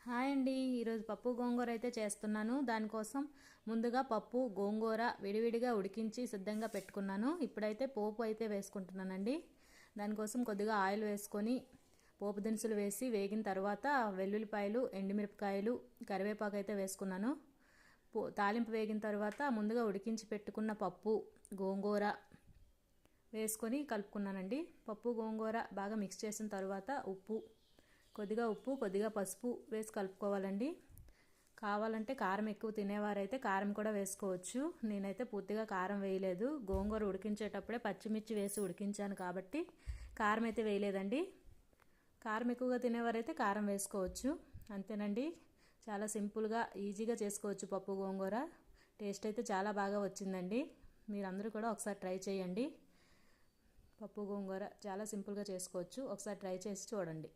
Hi అండి. ఈరోజు పప్పు గోంగూర అయితే చేస్తున్నాను. దానికోసం ముందుగా పప్పు గోంగూర విడివిడిగా ఉడికించి సిద్ధంగా పెట్టుకున్నాను. ఇప్పుడైతే పోపు అయితే వేసుకుంటున్నానండి. దానికోసం కొద్దిగా ఆయిల్ వేసుకొని పోపు దినుసులు వేసి వేగిన తర్వాత వెల్లుల్లిపాయలు, ఎండుమిరపకాయలు, కరివేపాకు అయితే వేసుకున్నాను. తాలింపు వేగిన తర్వాత ముందుగా ఉడికించి పెట్టుకున్న పప్పు గోంగూర వేసుకొని కలుపుకున్నానండి. పప్పు గోంగూర బాగా మిక్స్ చేసిన తర్వాత ఉప్పు కొద్దిగా పసుపు వేసి కలుపుకోవాలండి. కావాలంటే కారం ఎక్కువ తినేవారైతే కారం కూడా వేసుకోవచ్చు. నేనైతే పూర్తిగా కారం వేయలేదు. గోంగూర ఉడికించేటప్పుడే పచ్చిమిర్చి వేసి ఉడికించాను కాబట్టి కారం అయితే వేయలేదండి. కారం ఎక్కువగా తినేవారైతే కారం వేసుకోవచ్చు. అంతేనండి, చాలా సింపుల్గా ఈజీగా చేసుకోవచ్చు పప్పు గోంగూర. టేస్ట్ అయితే చాలా బాగా వచ్చిందండి. మీరందరూ కూడా ఒకసారి ట్రై చేయండి. పప్పు గోంగూర చాలా సింపుల్గా చేసుకోవచ్చు. ఒకసారి ట్రై చేసి చూడండి.